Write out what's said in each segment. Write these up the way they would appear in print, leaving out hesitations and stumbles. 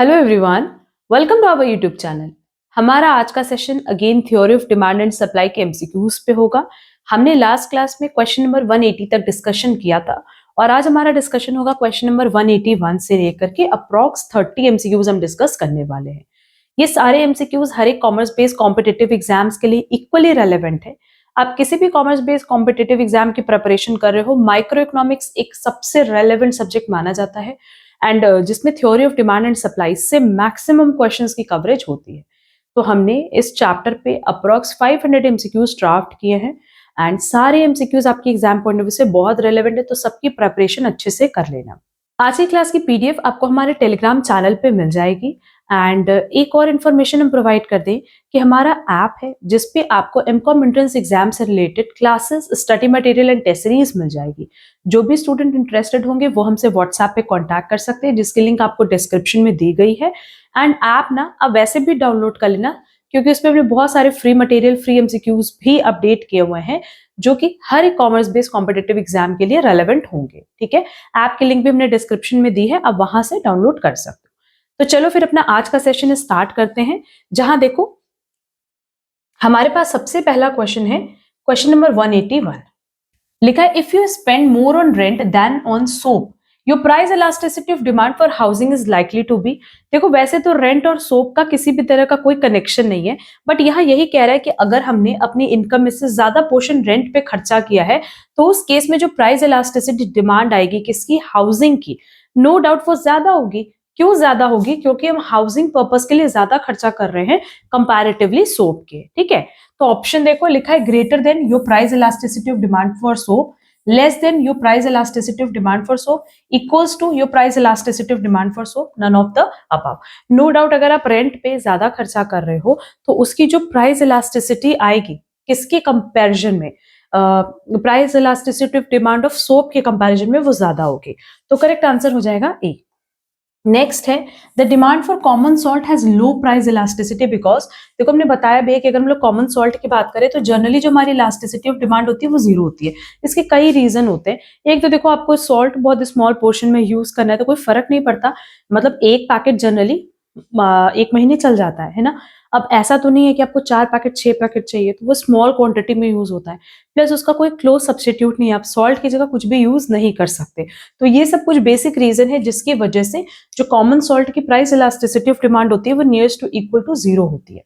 Hello everyone, welcome to our YouTube channel. हमारा आज का session again theory of demand and supply के MCQs पे होगा। हमने लास्ट क्लास में क्वेश्चन नंबर 180 तक डिस्कशन किया था और आज हमारा डिस्कशन होगा क्वेश्चन नंबर 181 से लेकर के अप्रॉक्स 30 एमसीक्यूज हम डिस्कस करने वाले हैं। ये सारे एमसीक्यूज हर एक कॉमर्स बेस्ड कॉम्पिटिटिव एग्जाम्स के लिए इक्वली रेलेवेंट है। आप किसी भी कॉमर्स बेस्ड कॉम्पिटिटिव एग्जाम की प्रिपरेशन कर रहे हो, माइक्रो इकोनॉमिक्स एक सबसे रेलेवेंट सब्जेक्ट माना जाता है एंड जिसमें theory of demand and supply से मैक्सिमम क्वेश्चंस की कवरेज होती है। तो हमने इस चैप्टर पे अप्रॉक्स 500 एमसीक्यूज ड्राफ्ट किए हैं एंड सारे एमसीक्यूज आपकी एग्जाम पॉइंट ऑफ व्यू से बहुत रेलेवेंट है, तो सबकी प्रिपरेशन अच्छे से कर लेना। आज की क्लास की पीडीएफ आपको हमारे टेलीग्राम चैनल पे मिल जाएगी एंड एक और इन्फॉर्मेशन हम प्रोवाइड कर दें कि हमारा ऐप है जिसपे आपको एमकॉम एंट्रेंस एग्जाम से related classes, study material and test series मिल जाएगी। जो भी स्टूडेंट इंटरेस्टेड होंगे वो हमसे व्हाट्सएप पे कांटेक्ट कर सकते हैं, जिसकी लिंक आपको डिस्क्रिप्शन में दी गई है। एंड ऐप ना अब वैसे भी डाउनलोड कर लेना, क्योंकि उसमें हमने बहुत सारे फ्री मटेरियल, फ्री एमसीक्यूज भी अपडेट किए हुए हैं जो कि हर एक कॉमर्स बेस्ड कॉम्पिटिटिव एग्जाम के लिए रेलेवेंट होंगे। ठीक है, ऐप की लिंक भी हमने डिस्क्रिप्शन में दी है, आप वहां से डाउनलोड कर सकते हो। तो चलो फिर अपना आज का सेशन स्टार्ट करते हैं, जहां देखो हमारे पास सबसे पहला क्वेश्चन है, क्वेश्चन नंबर 181। लिखा है, if you spend more on rent than on soap your price elasticity of demand for housing is likely to be. देखो वैसे तो रेंट और सोप का किसी भी तरह का कोई कनेक्शन नहीं है, बट यहाँ यही कह रहा है कि अगर हमने अपनी इनकम में से ज्यादा पोर्शन रेंट पे खर्चा किया है तो उस केस में जो प्राइस इलास्टिसिटी डिमांड आएगी किसकी, हाउसिंग की, नो डाउट वो ज्यादा होगी। क्यों ज्यादा होगी? क्योंकि हम हाउसिंग पर्पस के लिए ज्यादा खर्चा कर रहे हैं कंपैरेटिवली सोप के। ठीक है, तो ऑप्शन देखो लिखा है, greater than your price elasticity of demand for soap, less than your price elasticity of demand for soap, equals to your price elasticity of demand for soap, none of the above। No doubt अगर आप rent पे ज्यादा खर्चा कर रहे हो तो उसकी जो प्राइस इलास्टिसिटी आएगी किसके कंपैरिजन में, price elasticity of demand of soap के कंपैरिजन में वो ज्यादा होगी। तो करेक्ट आंसर हो जाएगा ए। नेक्स्ट है, the demand for common salt has low price elasticity because, देखो हमने बताया भी है कि अगर हम लोग कॉमन सॉल्ट की बात करें तो जनरली जो हमारी इलास्टिसिटी ऑफ डिमांड होती है वो जीरो होती है। इसके कई रीजन होते हैं। एक तो देखो आपको सॉल्ट बहुत स्मॉल पोर्शन में यूज करना है तो कोई फर्क नहीं पड़ता, मतलब एक पैकेट जनरली एक महीने चल जाता है ना। अब ऐसा तो नहीं है कि आपको 4 पैकेट 6 पैकेट चाहिए, तो वो स्मॉल क्वांटिटी में यूज होता है। प्लस उसका कोई क्लोज सब्स्टिट्यूट नहीं है, आप सॉल्ट की जगह कुछ भी यूज नहीं कर सकते। तो ये सब कुछ बेसिक रीजन है जिसकी वजह से जो कॉमन सॉल्ट की प्राइस इलास्टिसिटी ऑफ डिमांड होती है वो nearest to equal to zero होती है।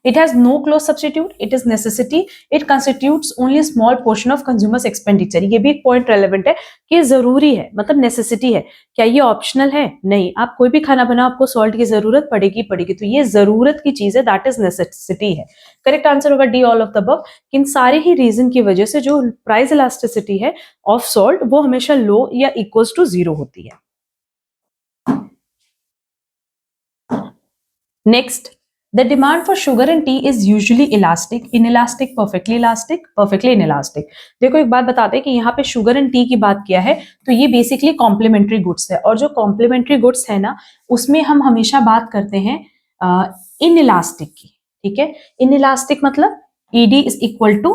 It has no close substitute, it is necessity, it constitutes only a small portion of consumers expenditure। ये भी एक पॉइंट रेलेवेंट है कि जरूरी है, मतलब नेसेसिटी है। क्या ये ऑप्शनल है? नहीं, आप कोई भी खाना बनाओ आपको सॉल्ट की जरूरत पड़ेगी पड़ेगी, तो ये जरूरत की चीज है, दैट इज नेसेसिटी है। करेक्ट आंसर होगा D, all of the above. इन सारे ही रीजन की वजह से जो प्राइस इलास्टिसिटी है ऑफ सॉल्ट वो हमेशा लो या इक्वल्स टू जीरो होती है। Next, the demand for sugar and tea is usually elastic, inelastic, perfectly elastic, perfectly inelastic। देखो एक बात बता दें कि यहाँ पे शुगर एंड टी की बात किया है तो ये बेसिकली कॉम्प्लीमेंट्री गुड्स है, और जो कॉम्प्लीमेंट्री गुड्स है ना उसमें हम हमेशा बात करते हैं इनइलास्टिक की। ठीक है, इनइलास्टिक मतलब ईडी इज इक्वल टू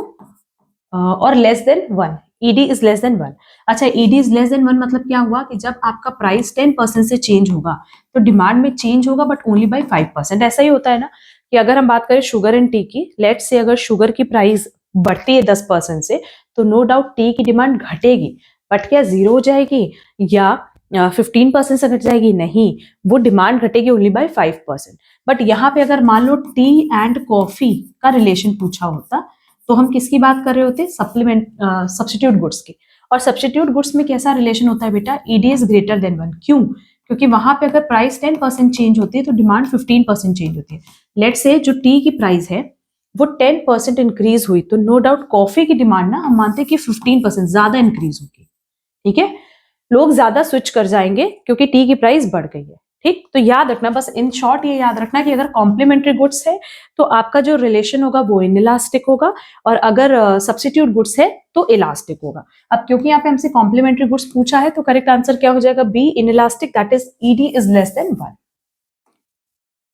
और less than 1, ED is less than 1। अच्छा, ईडी इज लेस देन 1 मतलब क्या हुआ कि जब आपका प्राइस 10% से चेंज होगा तो डिमांड में चेंज होगा बट ओनली बाय 5%। ऐसा ही होता है ना कि अगर हम बात करें शुगर एंड टी की, लेट्स से अगर शुगर की प्राइस बढ़ती है 10% से तो नो डाउट टी की डिमांड घटेगी, बट क्या जीरो हो जाएगी या 15% से घट जाएगी? नहीं, वो डिमांड घटेगी ओनली बाय 5%। बट यहाँ पे अगर मान लो टी एंड कॉफी का रिलेशन पूछा होता तो हम किसकी बात कर रहे होते? सप्लीमेंट सब्स्टिट्यूट गुड्स की। और सब्स्टिट्यूट गुड्स में कैसा रिलेशन होता है बेटा? ED is greater than 1। क्यों? क्योंकि वहां पे अगर प्राइस 10% चेंज होती है तो डिमांड 15% चेंज होती है। लेट्स से जो टी की प्राइस है वो 10% इंक्रीज हुई तो नो डाउट कॉफी की डिमांड ना हम मानते हैं कि 15% ज्यादा इंक्रीज होगी। ठीक है, लोग ज्यादा स्विच कर जाएंगे क्योंकि टी की प्राइस बढ़ गई है। ठीक, तो याद रखना, बस इन शॉर्ट ये याद रखना कि अगर कॉम्प्लीमेंट्री गुड्स है तो आपका जो रिलेशन होगा वो इनइलास्टिक होगा, और अगर सब्स्टिट्यूट गुड्स है तो इलास्टिक होगा। अब क्योंकि यहाँ पे हमसे कॉम्प्लीमेंट्री गुड्स पूछा है तो करेक्ट आंसर क्या हो जाएगा? B, inelastic, that is ED is less than 1।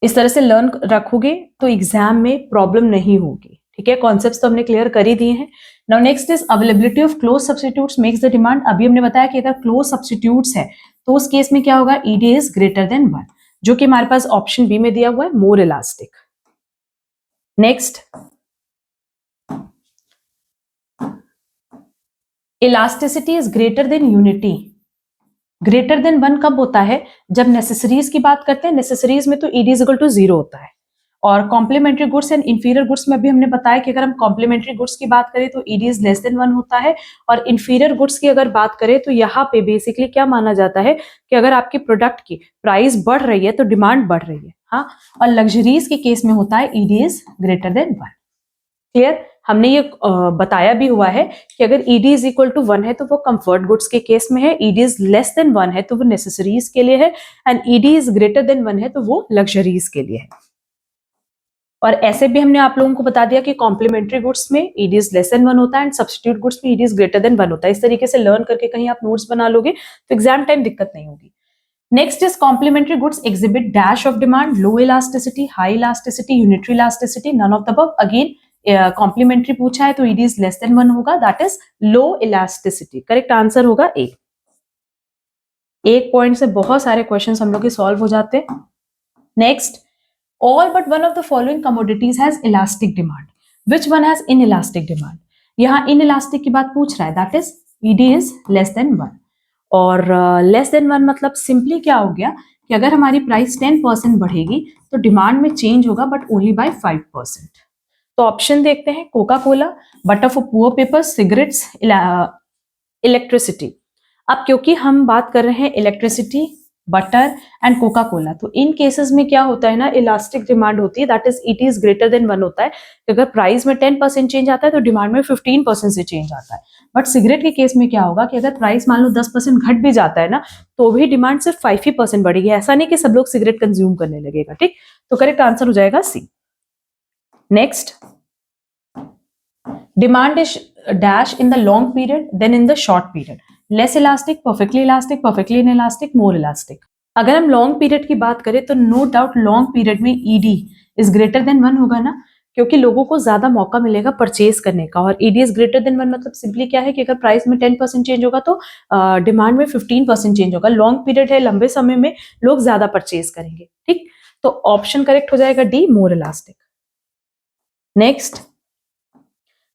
इस तरह से लर्न रखोगे तो एग्जाम में प्रॉब्लम नहीं होगी। ठीक है, कॉन्सेप्ट्स तो हमने क्लियर कर ही दिए हैं। Now next is availability of close substitutes makes the demand. अभी हमने बताया कि अगर क्लोज सब्स्टिट्यूट्स है तो उस केस में क्या होगा? ED is greater than 1। जो कि हमारे पास ऑप्शन बी में दिया हुआ है, मोर elastic. Next, elasticity is greater than unity. Greater than 1 कब होता है? जब नेसेसरीज की बात करते हैं, नेसेसरीज में तो ईडी इज इक्वल टू 0 होता है। और complementary goods and inferior goods में भी हमने बताया कि अगर हम कॉम्प्लीमेंट्री गुड्स की बात करें तो ईडी इज लेस देन 1 होता है। और इंफीरियर गुड्स की अगर बात करें तो यहाँ पे बेसिकली क्या माना जाता है कि अगर आपकी प्रोडक्ट की प्राइस बढ़ रही है तो डिमांड बढ़ रही है। हाँ, और लग्जरीज के केस में होता है ED is greater than 1। Clear? हमने ये बताया भी हुआ है कि अगर ईडी इज इक्वल टू 1 है तो वो कंफर्ट गुड्स के केस में है, ईडी इज लेस देन 1 है तो वो नेसेसरीज के लिए है, and ED is greater than 1 है तो वो लग्जरीज के लिए है। और ऐसे भी हमने आप लोगों को बता दिया कि कॉम्प्लीमेंट्री गुड्स में ईडी इज लेस देन 1 होता है एंड सब्स्टिट्यूट गुड्स में ईडी इज ग्रेटर देन 1 होता है। इस तरीके से लर्न करके कहीं आप नोट्स बना लोगे तो एग्जाम टाइम दिक्कत नहीं होगी। Next is complementary goods exhibit dash of demand, low elasticity, high elasticity, unitary elasticity, none of the above. Again complementary पूछा है तो ईडी इज लेस देन 1 होगा, that is low elasticity. Correct answer होगा A. एक point से बहुत सारे questions हम लोग के सॉल्व हो जाते हैं। Next, all but one of the following commodities has elastic demand, which one has inelastic demand? यहाँ inelastic की बात पूछ रहा है, that is ED is less than 1। और less than 1 मतलब सिंपली क्या हो गया कि अगर हमारी प्राइस 10% बढ़ेगी तो डिमांड में चेंज होगा बट ओनली बाय 5%। तो ऑप्शन देखते हैं, Coca Cola, butter for poor people, cigarettes, electricity. अब क्योंकि हम बात कर रहे हैं electricity, butter and Coca Cola, तो इन केसेस में क्या होता है ना, इलास्टिक डिमांड होती है, that is it is greater than 1 होता है। अगर प्राइस में 10% चेंज आता है तो डिमांड में 15% से चेंज आता है। बट सिगरेट के केस में क्या होगा कि अगर प्राइस मान लो 10% घट भी जाता है ना तो भी डिमांड सिर्फ 5% बढ़ेगी। ऐसा नहीं कि सब लोग सिगरेट कंज्यूम करने लगेगा। ठीक, तो करेक्ट आंसर हो जाएगा C. Next, demand is dash in the long period than in the short period, less elastic, perfectly inelastic, more elastic. अगर हम लॉन्ग पीरियड की बात करें तो नो डाउट लॉन्ग पीरियड में ईडी इज ग्रेटर देन 1 होगा ना, क्योंकि लोगों को ज्यादा मौका मिलेगा परचेज करने का। और ईडी इज ग्रेटर देन 1 मतलब सिंपली क्या है कि अगर प्राइस में 10% चेंज होगा तो डिमांड में 15% चेंज होगा। लॉन्ग पीरियड है, लंबे समय में लोग ज्यादा परचेज करेंगे। ठीक, तो ऑप्शन करेक्ट हो जाएगा डी, मोर इलास्टिक। नेक्स्ट,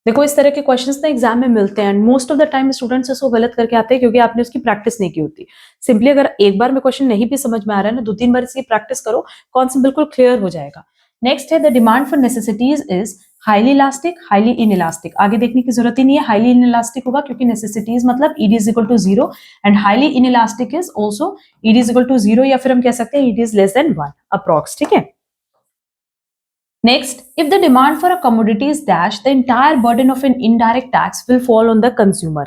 देखो इस तरह के क्वेश्चंस ना एग्जाम में मिलते हैं, most of the time students इसको गलत करके आते हैं क्योंकि आपने उसकी प्रैक्टिस नहीं की होती। सिंपली अगर एक बार में क्वेश्चन नहीं भी समझ में आ रहा है ना, 2-3 बार इसकी प्रैक्टिस करो, कॉन्सेप्ट बिल्कुल क्लियर हो जाएगा। नेक्स्ट है, the demand for necessities is highly elastic, highly inelastic. आगे देखने की जरूरत ही नहीं है, हाईली इनइलास्टिक होगा क्योंकि नेसेसिटीज मतलब ED is equal to 0 and highly inelastic is also ED is equal to 0, या फिर हम कह सकते हैं ED is less than 1 approx. ठीक है। Next, if the demand for a commodity is dash, the entire burden of an indirect tax will fall on the consumer.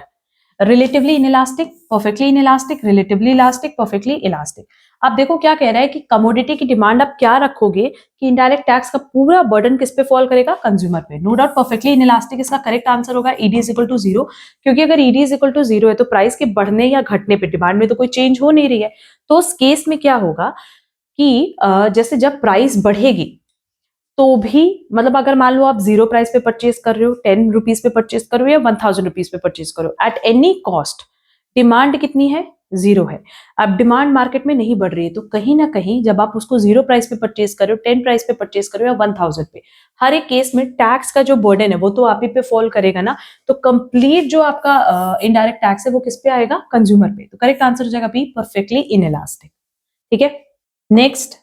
Relatively inelastic, perfectly inelastic, relatively elastic, perfectly elastic. अब देखो क्या कह रहा है कि commodity की डिमांड आप क्या रखोगे कि इनडायरेक्ट टैक्स का पूरा बर्डन किस पे फॉल करेगा, कंज्यूमर पे। नो डाउट परफेक्टली इनइलास्टिक इसका करेक्ट आंसर होगा, ईडी इज इक्वल टू 0, क्योंकि अगर ईडी इज इक्वल टू 0 है तो प्राइस के बढ़ने या घटने पे डिमांड में तो कोई चेंज हो नहीं रही है। तो उस केस में क्या होगा कि जैसे जब प्राइस बढ़ेगी तो भी मतलब अगर मान लो आप 0 प्राइस पे परचेज कर रहे हो, 10 रुपीज पे परचेज कर रहे हो या 1000 रुपीज पे परचेज करो, एट एनी कॉस्ट डिमांड कितनी है, 0 है। अब डिमांड मार्केट में नहीं बढ़ रही है तो कहीं ना कहीं जब आप उसको 0 प्राइस पे परचेज कर रहे हो, 10 प्राइस पे परचेज कर रहे हो या 1000 पे, हर एक केस में टैक्स का जो बर्डन है वो तो आप ही पे फॉल करेगा ना। तो कंप्लीट जो आपका इनडायरेक्ट टैक्स है वो किस पे आएगा, कंज्यूमर पे। तो करेक्ट आंसर हो जाएगा बी, परफेक्टली इनइलास्टिक। ठीक है। Next,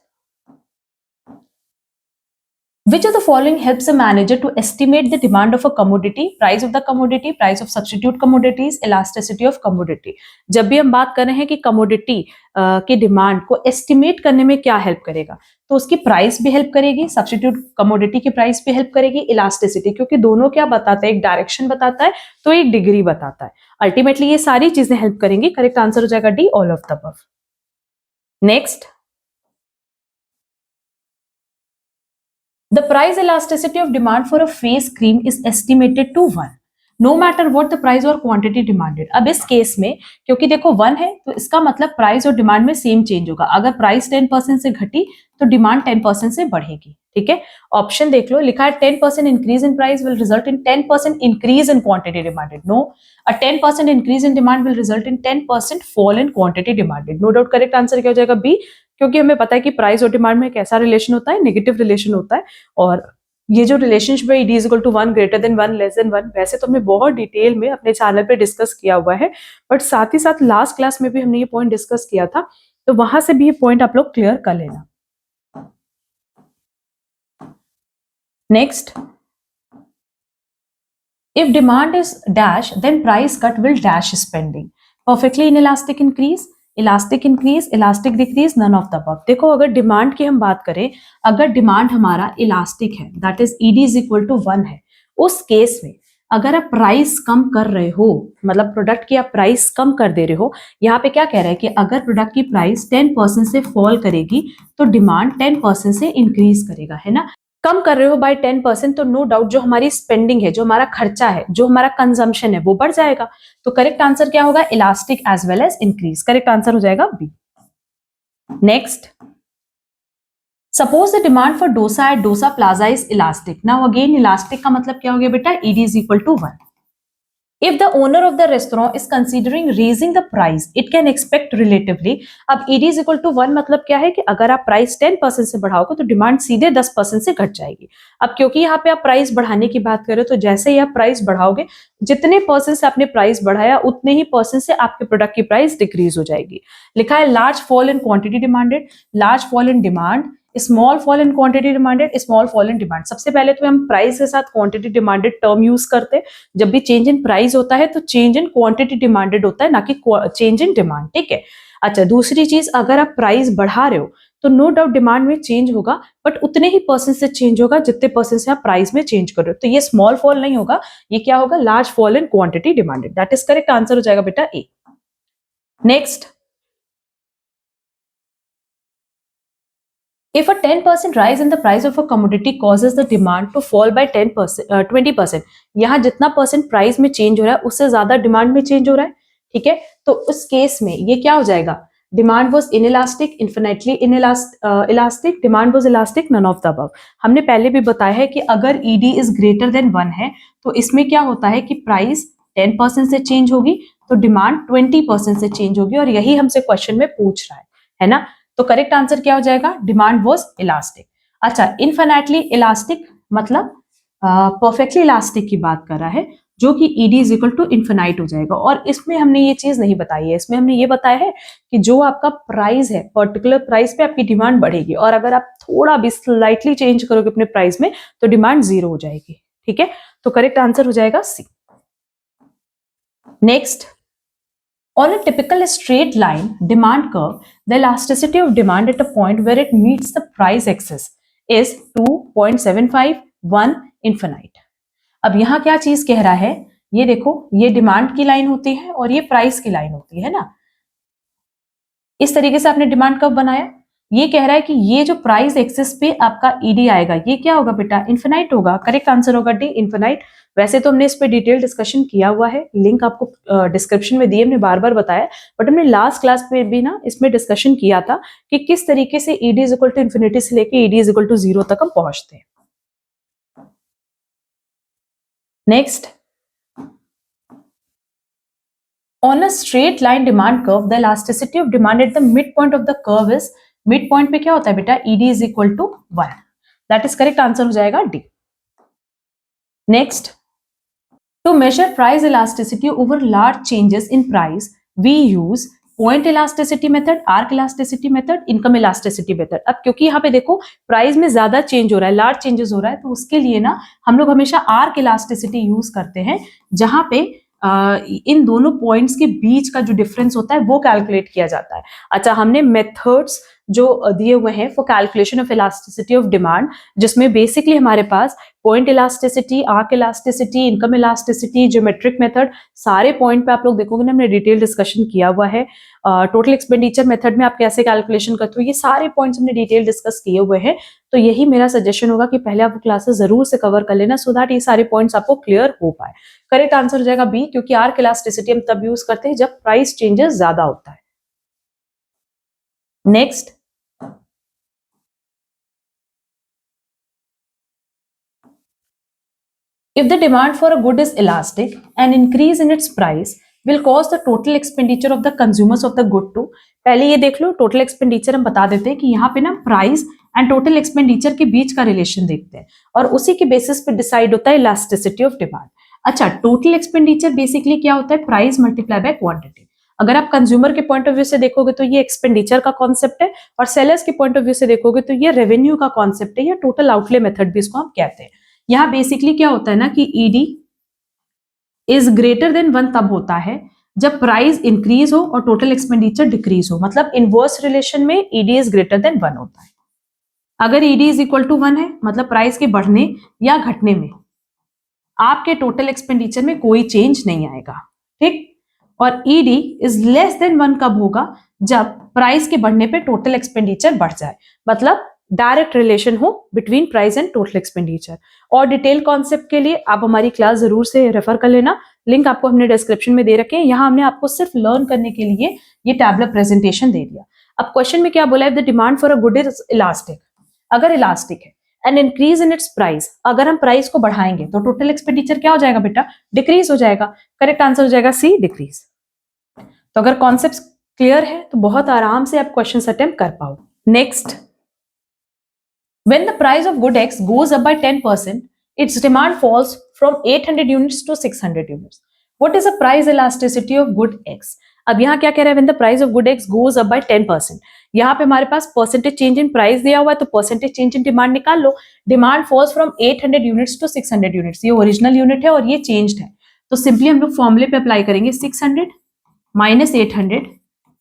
which of the following helps a manager to estimate the demand of a commodity, price of the commodity, price of substitute commodities, elasticity of commodity? जब भी हम बात कर रहे हैं कि commodity की डिमांड को एस्टिमेट करने में क्या हेल्प करेगा, तो उसकी प्राइस भी हेल्प करेगी, सब्स्टिट्यूट कमोडिटी की प्राइस भी हेल्प करेगी, इलास्टिसिटी, क्योंकि दोनों क्या बताता है, एक डायरेक्शन बताता है तो एक डिग्री बताता है। अल्टीमेटली ये सारी चीजें हेल्प करेंगी। करेक्ट आंसर हो जाएगा D, all of the above. Next, the price elasticity of demand for a face cream is estimated to 1, no matter what the price or quantity demanded. अब इस केस में क्योंकि देखो 1 है तो इसका मतलब प्राइस और डिमांड में सेम चेंज होगा। अगर प्राइस 10% से घटी तो डिमांड 10% से बढ़ेगी। ठीक है, ऑप्शन देख लो, लिखा है 10% increase in price will result in 10% increase in quantity demanded. No, a 10% increase in demand will result in 10% fall in quantity demanded. No doubt correct answer क्या हो जाएगा, बी, क्योंकि हमें पता है कि प्राइस और डिमांड में कैसा रिलेशन होता है, नेगेटिव रिलेशन होता है। और ये जो रिलेशनशिप है, ed is equal to 1 greater than 1 less than 1, वैसे तो हमने बहुत डिटेल में अपने चैनल पे डिस्कस किया हुआ है, बट साथ ही साथ लास्ट क्लास में भी हमने ये पॉइंट डिस्कस किया था, तो वहां से भी ये पॉइंट आप लोग क्लियर कर लेना। Next, if demand is dash, then price cut will dash spending. Perfectly inelastic increase, elastic decrease, none of the above. देखो, अगर डिमांड की हम बात करें, अगर डिमांड हमारा इलास्टिक है, that is ed is equal to 1 है, उस केस में अगर आप प्राइस कम कर रहे हो, मतलब प्रोडक्ट की आप प्राइस कम कर दे रहे हो, यहाँ पे क्या कह रहा है कि अगर प्रोडक्ट की प्राइस 10% से फॉल करेगी तो डिमांड 10% से इंक्रीज करेगा, है ना। कम कर रहे हो बाय 10%, तो नो डाउट जो हमारी स्पेंडिंग है, जो हमारा खर्चा है, जो हमारा कंजम्पशन है, वो बढ़ जाएगा। तो करेक्ट आंसर क्या होगा? Elastic as well as increase. Correct answer हो जाएगा B. Next, suppose the demand for dosa at Dosa plaza is elastic. Now again elastic का मतलब क्या हो गया बेटा? ed is equal to 1. If the owner of the restaurant is considering raising the price, it can expect relatively. अब ed is equal to 1 मतलब क्या है कि अगर आप प्राइस 10% से बढ़ाओगे तो डिमांड सीधे 10% से घट जाएगी। अब क्योंकि यहाँ पे आप प्राइस बढ़ाने की बात करें, तो जैसे ही आप प्राइस बढ़ाओगे, जितने परसेंट से आपने प्राइस बढ़ाया उतने ही परसेंट से आपके प्रोडक्ट की प्राइस डिक्रीज हो जाएगी। लिखा है large fall in quantity demanded, large fall in demand, small fall in quantity demanded, small fall in demand. सबसे पहले तो हम प्राइस के साथ क्वांटिटी डिमांडेड टर्म यूज करते हैं। जब भी चेंज इन प्राइस होता है तो चेंज इन क्वांटिटी डिमांडेड होता है, ना कि चेंज इन डिमांड। ठीक है। अच्छा, दूसरी चीज, अगर आप प्राइस बढ़ा रहे हो तो नो डाउट डिमांड में चेंज होगा, बट उतने ही परसेंट से चेंज होगा जितने परसेंट से आप प्राइस में चेंज कर रहे हो। तो ये स्मॉल फॉल नहीं होगा, ये क्या होगा? Large fall in quantity demanded. That is correct answer हो जाएगा बेटा A. Next, if a 10% rise in the price of a commodity causes the demand to fall by 10%, 20%, यहाँ जितना परसेंट प्राइस में चेंज हो रहा है उससे ज्यादा डिमांड में चेंज हो रहा है। ठीक है, तो उस केस में ये क्या हो जाएगा? Demand was inelastic, infinitely elastic, demand was elastic, none of the above. हमने पहले भी बताया है कि अगर ed इज ग्रेटर देन 1 है तो इसमें क्या होता है कि प्राइस 10% से चेंज होगी तो डिमांड 20% से चेंज होगी, और यही हमसे क्वेश्चन में पूछ रहा है ना। तो करेक्ट आंसर क्या हो जाएगा? Demand was elastic. अच्छा, इनफिनिटली इलास्टिक मतलब परफेक्टली इलास्टिक की बात कर रहा है, जो कि ed is equal to infinite हो जाएगा। और इसमें हमने ये चीज नहीं बताई है, इसमें हमने ये बताया है कि जो आपका प्राइस है, पर्टिकुलर प्राइस पे आपकी डिमांड बढ़ेगी, और अगर आप थोड़ा भी स्लाइटली चेंज करोगे अपने प्राइस में तो डिमांड 0 हो जाएगी। ठीक है, तो करेक्ट आंसर हो जाएगा C. Next, on a typical straight line demand curve, the elasticity of demand at a point where it meets the price axis is 2.75, 1, infinite. अब यहाँ क्या चीज कह रहा है? ये देखो, ये डिमांड की लाइन होती है और ये प्राइस की लाइन होती है ना। इस तरीके से आपने डिमांड कर्व बनाया। ये कह रहा है कि ये जो प्राइस एक्सिस पे आपका ed आएगा, ये क्या होगा बेटा? इन्फिनाइट होगा। करेक्ट आंसर होगा डी, इन्फिनाइट। वैसे तो हमने इस पे डिटेल डिस्कशन किया हुआ है, लिंक आपको डिस्क्रिप्शन में दिए, हमने बार बार बताया, बट हमने लास्ट क्लास में भी ना इसमें डिस्कशन किया था कि किस तरीके से ed is equal to infinity से लेके ed इज इक्वल टू 0 तक हम पहुंचते हैं। Next, on a straight line demand curve, the elasticity of demand at the midpoint of the curve is, midpoint पे क्या होता है बेटा? ed is equal to 1. That is correct answer हो जाएगा D. Next, to measure price elasticity over large changes in price, we use point elasticity method, arc elasticity method, income elasticity method. अब क्योंकि यहाँ पे देखो प्राइस में ज्यादा change हो रहा है, लार्ज चेंजेस हो रहा है, तो उसके लिए ना हम लोग हमेशा आर्क इलास्टिसिटी यूज करते हैं, जहां पे इन दोनों पॉइंट्स के बीच का जो डिफरेंस होता है वो कैलकुलेट किया जाता है। अच्छा, हमने मेथड्स जो दिए हुए हैं for calculation of elasticity of demand, जिसमें बेसिकली हमारे पास point elasticity, arc elasticity, income elasticity, geometric method, सारे पॉइंट पे आप लोग देखोगे ना हमने डिटेल डिस्कशन किया हुआ है। टोटल एक्सपेंडिचर मेथड में आप कैसे कैलकुलेशन करते हो, ये सारे पॉइंट्स हमने डिटेल डिस्कस किए हुए हैं। तो यही मेरा सजेशन होगा कि पहले आप क्लासेस जरूर से कवर कर लेना, सो दैट ये सारे पॉइंट्स आपको क्लियर हो पाए। करेक्ट आंसर हो जाएगा बी, क्योंकि आर्क इलास्टिसिटी हम तब यूज करते हैं जब प्राइस चेंजेस ज्यादा होता है। Next, if the demand for a good is elastic, an increase in its price will cause the total expenditure of the consumers of the good to। पहले ये देख लो, टोटल एक्सपेंडिचर हम बता देते हैं कि यहाँ पे ना प्राइस एंड टोटल एक्सपेंडिचर के बीच का रिलेशन देखते हैं और उसी के बेसिस पे डिसाइड होता है इलास्टिसिटी ऑफ डिमांड। अच्छा, टोटल एक्सपेंडिचर बेसिकली क्या होता है? Price multiply by quantity. अगर आप कंज्यूमर के पॉइंट ऑफ व्यू से देखोगे तो ये एक्सपेंडिचर का कॉन्सेप्ट है और सेलर्स के पॉइंट ऑफ व्यू से देखोगे तो ये रेवेन्यू का कॉन्सेप्ट है या टोटल आउटले मेथड भी इसको हम कहते हैं। यहाँ बेसिकली क्या होता है ना कि ईडी इज ग्रेटर देन 1 तब होता है जब प्राइस इंक्रीज हो और टोटल एक्सपेंडिचर डिक्रीज हो, मतलब इनवर्स रिलेशन में ईडी इज ग्रेटर देन 1 होता है। अगर ईडी इज इक्वल टू 1 है मतलब प्राइस के बढ़ने या घटने में आपके टोटल एक्सपेंडिचर में कोई चेंज नहीं आएगा, ठीक। और ईडी इज लेस देन 1 कब होगा? जब प्राइस के बढ़ने पे टोटल एक्सपेंडिचर बढ़ जाए, मतलब डायरेक्ट रिलेशन हो between price and total expenditure. और डिटेल कॉन्सेप्ट के लिए आप हमारी क्लास जरूर से रेफर कर लेना, लिंक आपको हमने डिस्क्रिप्शन में दे रखे हैं। यहाँ हमने आपको सिर्फ लर्न करने के लिए ये टैबलेट प्रेजेंटेशन दे दिया। अब क्वेश्चन में क्या बोला है? The demand for a good is elastic. अगर इलास्टिक है and increase in its price, अगर हम प्राइस को बढ़ाएंगे तो टोटल एक्सपेंडिचर क्या हो जाएगा बेटा? डिक्रीज हो जाएगा। करेक्ट आंसर हो जाएगा सी, डिक्रीज। तो अगर कॉन्सेप्ट क्लियर है तो बहुत आराम से आप क्वेश्चन अटेम्प्ट कर पाओ। Next, when the price of good X goes up by 10%, its demand falls from 800 units to 600 units. What is the price elasticity of good X? अब यहाँ क्या कह रहा है? when the price of good X goes up by 10%, यहाँ पे हमारे पास परसेंटेज चेंज इन प्राइस दिया हुआ है तो परसेंटेज चेंज इन डिमांड निकाल लो। Demand falls from 800 units to 600 units, ये ओरिजिनल यूनिट है और ये चेंज्ड है, तो सिंपली हम लोग फॉर्मूले पे अप्लाई करेंगे 600 minus 800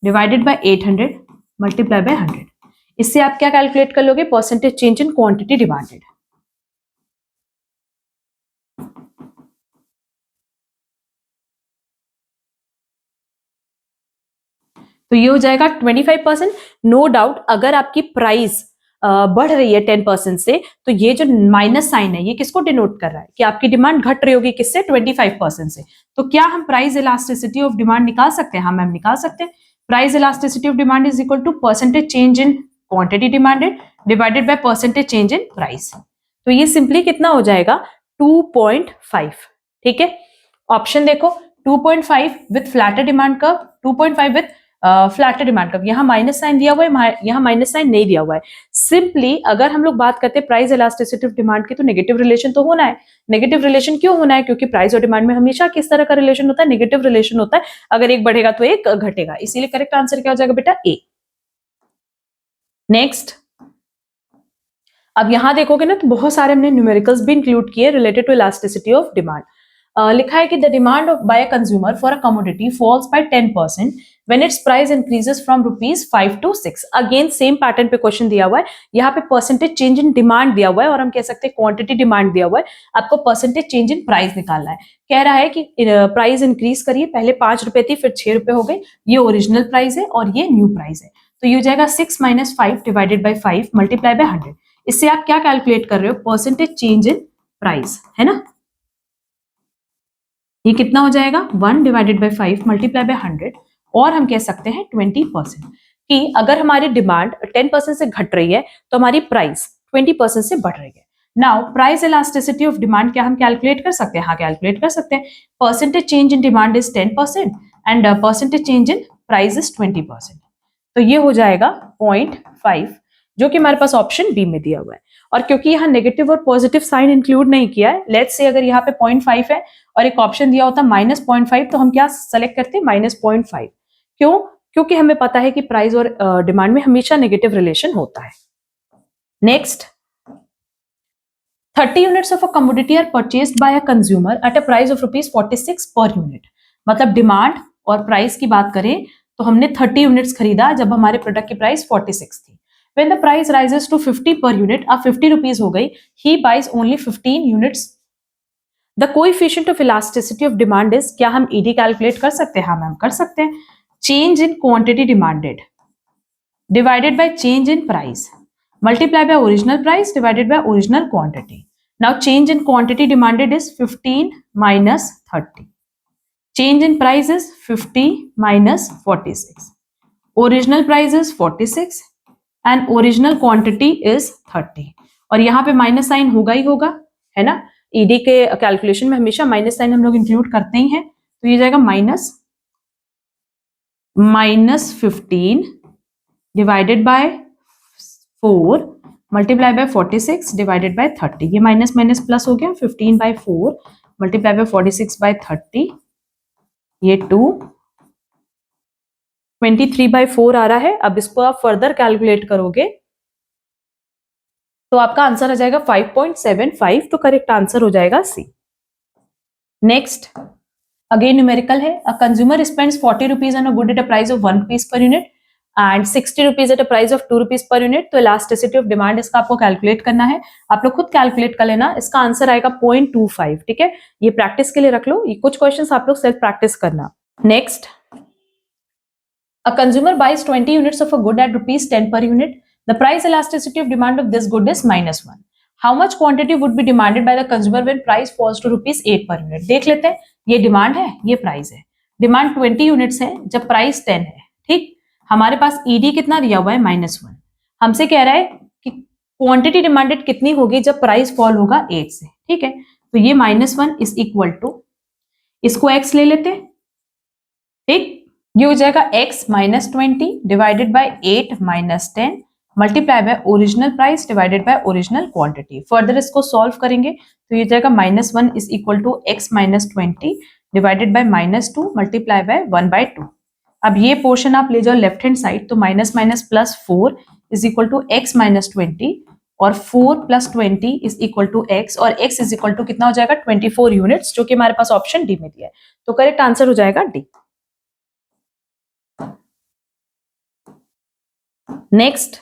divided by 800 multiply by 100। इससे आप क्या कैलकुलेट कर लोगे? Percentage change in quantity demanded. तो ये हो जाएगा 25%। नो डाउट अगर आपकी प्राइस बढ़ रही है 10% से तो ये जो माइनस साइन है ये किसको डिनोट कर रहा है? कि आपकी डिमांड घट रही होगी किससे? 25% से। तो क्या हम प्राइस इलास्टिसिटी ऑफ डिमांड निकाल सकते हैं? हाँ मैम निकाल सकते हैं। Price elasticity of demand is equal to percentage change in quantity demanded divided by percentage change in price. तो ये सिंपली कितना हो जाएगा? 2.5। ठीक है, ऑप्शन देखो 2.5 with flatter demand curve, 2.5 with flatter demand curve. यहाँ माइनस साइन दिया हुआ है, यहाँ माइनस साइन नहीं दिया हुआ है। सिंपली अगर हम लोग बात करते हैं प्राइस इलास्टिसिटी ऑफ डिमांड की तो नेगेटिव रिलेशन तो होना है। नेगेटिव रिलेशन क्यों होना है? क्योंकि प्राइस और डिमांड में हमेशा किस तरह का रिलेशन होता है? नेगेटिव रिलेशन होता है। अगर एक बढ़ेगा तो एक घटेगा, इसीलिए करेक्ट आंसर क्या हो जाएगा बेटा? ए। नेक्स्ट, अब यहां देखोगे ना तो बहुत सारे हमने न्यूमेरिकल्स भी इंक्लूड किए related to elasticity of demand. लिखा है कि the demand by a consumer for a commodity falls by 10% when its price increases from ₹5 to 6। Again same pattern पे क्वेश्चन दिया हुआ है, यहाँ पे परसेंटेज चेंज इन डिमांड दिया हुआ है और हम कह सकते हैं क्वांटिटी डिमांड दिया हुआ है, आपको परसेंटेज चेंज इन प्राइस निकालना है। कह रहा है कि प्राइस इंक्रीज करिए, पहले ₹5 थी फिर ₹6 हो गई, ये ओरिजिनल प्राइस है और ये न्यू प्राइस है। तो ये हो जाएगा 6 - 5 डिवाइडेड बाय 5 मल्टीप्लाई बाय 100। इससे आप क्या कैलकुलेट कर रहे हो? परसेंटेज चेंज इन प्राइस, है ना। ये कितना हो जाएगा? 1 डिवाइडेड बाय 5 मल्टीप्लाई बाय 100, और हम कह सकते हैं 20%। कि अगर हमारी डिमांड 10% से घट रही है तो हमारी प्राइस 20% से बढ़ रही है। Now price elasticity of demand क्या हम कैलकुलेट कर सकते हैं? हाँ कैलकुलेट कर सकते हैं। Percentage change in demand is 10% and percentage change in price is 20%। तो ये हो जाएगा 0.5, जो कि हमारे पास ऑप्शन बी में दिया हुआ है। और क्योंकि यहाँ नेगेटिव और पॉजिटिव साइन इंक्लूड नहीं किया है, लेट्स से अगर यहाँ पे 0.5 है और एक ऑप्शन दिया होता -0.5 तो हम क्या सेलेक्ट करते हैं? -0.5। क्यों? क्योंकि हमें पता है कि प्राइस और डिमांड में हमेशा नेगेटिव रिलेशन होता है। Next, 30 units of a commodity are purchased by a consumer at a price of ₹46 per unit. मतलब डिमांड और प्राइस की बात करें तो हमने 30 यूनिट्स खरीदा जब हमारे प्रोडक्ट की प्राइस 46 थी। When the price rises to 50 per unit, अब 50 रुपीज हो गई, he buys only 15 units. The coefficient of elasticity of demand is, क्या हम ED कैलकुलेट कर सकते हैं? हाँ मैम कर सकते हैं। Change in quantity demanded divided by change in price multiply by original price divided by original quantity. Now change in quantity demanded is 15 minus 30. Change in price is 50 minus 46. Original price is 46 and original quantity is 30। और यहाँ पे minus sign होगा ही होगा, है ना। ED के calculation में हमेशा माइनस साइन हम लोग इंक्लूड करते ही हैं। तो ये जाएगा -30 -15 divided by 4 multiply by 46 divided by 30। ये माइनस माइनस प्लस हो गया। 15/4 मल्टीप्लाई बाय 46/30, ये 2। 23/4 आ रहा है। अब इसको आप फर्दर कैलकुलेट करोगे तो आपका आंसर आ जाएगा 5.75। तो करेक्ट आंसर हो जाएगा सी। नेक्स्ट अगेन न्यूमेरिकल है। A consumer spends 40 rupees on a good at a price of 1 rupees per unit and 60 rupees eight a price of 2 rupees per unit. तो elasticity of demand इसका आपको calculate करना है। आप लोग खुद calculate कर लेना। इसका आंसर आएगा 0.25। ठीक है, ये प्रैक्टिस के लिए रख लो। ये कुछ क्वेश्चंस आप लोग सेल्फ प्रैक्टिस करना। Next, a consumer buys 20 units of a good at rupees 10 per unit. The price elasticity of demand of this good is -1. How much quantity would be demanded by the consumer when price falls to rupees 8 per unit? देख लेते हैं। ये demand है, ये price है। Demand 20 units है जब price 10 है। ठीक, हमारे पास ईडी कितना दिया हुआ है -1। हमसे कह रहा है कि क्वांटिटी डिमांडेड कितनी होगी जब प्राइस फॉल होगा 8 से। ठीक है, तो ये -1 इज इक्वल टू, इसको x ले लेते हैं। ठीक, ये हो जाएगा x -20 divided by 8 -10 multiply by original price divided by original quantity. Further इसको सॉल्व करेंगे तो ये जाएगा -1 is equal to x -20 divided by -2 multiply by 1/2। अब ये पोर्शन आप ले जाओ लेफ्ट हैंड साइड, तो minus minus plus 4 is equal to x -20 और 4 + 20 इज इक्वल टू x, और x इज इक्वल टू कितना हो जाएगा 24 यूनिट्स, जो कि हमारे पास ऑप्शन डी में दिया है। तो करेक्ट आंसर हो जाएगा D. Next,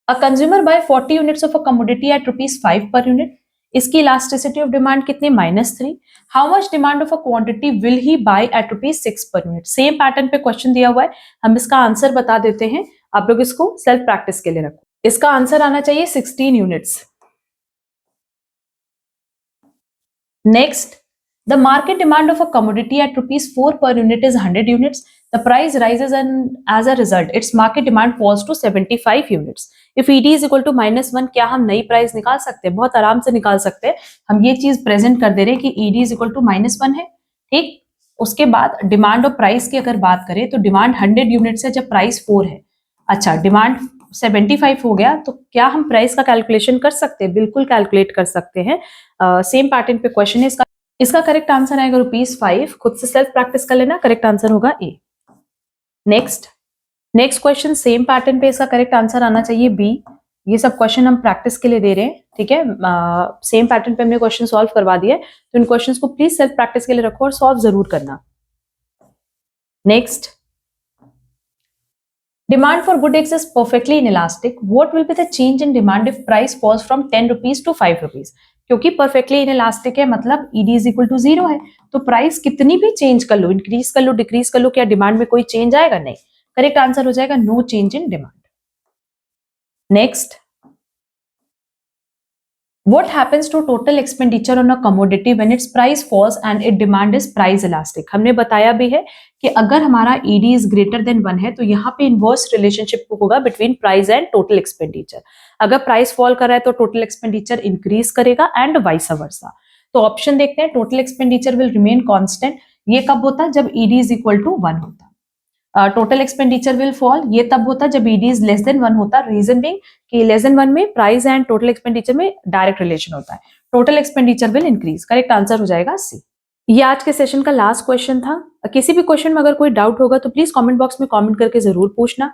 a consumer buy 40 units of a commodity at rupees 5 per unit. इसकी इलास्टिसिटी ऑफ डिमांड कितनी -3। How much demand of a quantity will he buy at rupees 6 per unit. Same pattern पे question दिया हुआ है, हम इसका answer बता देते हैं। आप लोग इसको सेल्फ प्रैक्टिस के लिए रखो। इसका आंसर आना चाहिए 16 units. Next, the market demand of a commodity at rupees 4 per unit is 100 units. The price rises and as a result its market demand falls to 75 units. If ED is equal to -1, क्या हम नई price निकाल सकते हैं? बहुत आराम से निकाल सकते हैं। हम ये चीज प्रेजेंट कर दे रहे हैं कि ED is equal to -1 है। ठीक, उसके बाद डिमांड और प्राइस की अगर बात करें तो डिमांड 100 यूनिट्स है जब प्राइस 4 है। अच्छा, डिमांड 75 हो गया तो क्या हम प्राइस का कैलकुलेशन कर सकते हैं? बिल्कुल कैलकुलेट कर सकते हैं। सेम पैटर्न पे क्वेश्चन है। इसका करेक्ट आंसर आएगा ₹5। खुद से सेल्फ प्रैक्टिस कर लेना। करेक्ट आंसर होगा ए। नेक्स्ट क्वेश्चन सेम पैटर्न पे, इसका करेक्ट आंसर आना चाहिए बी। ये सब क्वेश्चन हम प्रैक्टिस के लिए दे रहे हैं। ठीक है, सेम पैटर्न पे हमने क्वेश्चन सॉल्व करवा दिया है, तो इन क्वेश्चंस को प्लीज सेल्फ प्रैक्टिस के लिए रखो और सॉल्व जरूर करना। Next, demand for good eggs is perfectly inelastic. What will be the change in demand if price falls from 10 rupees to 5 rupees? क्योंकि परफेक्टली इनइलास्टिक है, मतलब ईडी इज इक्वल टू 0 है, तो प्राइस कितनी भी चेंज कर लो, इंक्रीज कर लो, decrease कर लो, क्या डिमांड में कोई चेंज आएगा? नहीं। करेक्ट आंसर हो जाएगा no change in demand. Next, what happens to total expenditure on a commodity when its price falls and its demand is price elastic? हमने बताया भी है कि अगर हमारा ED is greater than 1 है तो यहाँ पे इनवर्स रिलेशनशिप होगा between price and total expenditure. अगर प्राइस फॉल कर रहा है तो टोटल एक्सपेंडिचर इंक्रीज करेगा एंड वाइस वर्सा। तो ऑप्शन देखते हैं, total expenditure will remain constant. ये कब होता है? जब ED is equal to 1 होता है। टोटल एक्सपेंडिचर विल फॉल, ये तब होता है जब ED इज लेस देन 1 होता है। रीजन बिंग कि लेस देन 1 में प्राइस एंड टोटल एक्सपेंडिचर में डायरेक्ट रिलेशन होता है। Total expenditure will increase. Correct answer हो जाएगा सी। ये आज के सेशन का लास्ट क्वेश्चन था। किसी भी क्वेश्चन में अगर कोई डाउट होगा तो प्लीज कमेंट बॉक्स में कमेंट करके जरूर पूछना।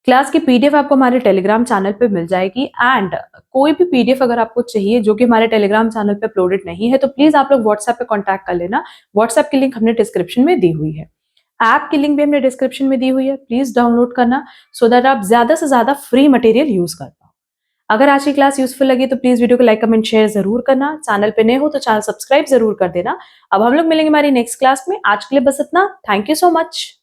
क्लास की पीडीएफ आपको हमारे टेलीग्राम चैनल पे मिल जाएगी, एंड कोई भी पीडीएफ अगर आपको चाहिए जो कि हमारे टेलीग्राम चैनल पे अपलोडेड नहीं है तो प्लीज आप लोग व्हाट्सएप पे कॉन्टैक्ट कर लेना। व्हाट्सएप की लिंक हमने डिस्क्रिप्शन में दी हुई है, ऐप की लिंक भी हमने डिस्क्रिप्शन में दी हुई है। प्लीज डाउनलोड करना सो दैट आप ज्यादा से ज्यादा फ्री मटेरियल यूज कर पाओ। अगर आज की क्लास यूजफुल लगी तो प्लीज वीडियो को लाइक कमेंट शेयर जरूर करना। चैनल पे नए हो तो चैनल सब्सक्राइब जरूर कर देना। अब हम लोग मिलेंगे हमारी नेक्स्ट क्लास में। आज के लिए बस इतना। Thank you so much.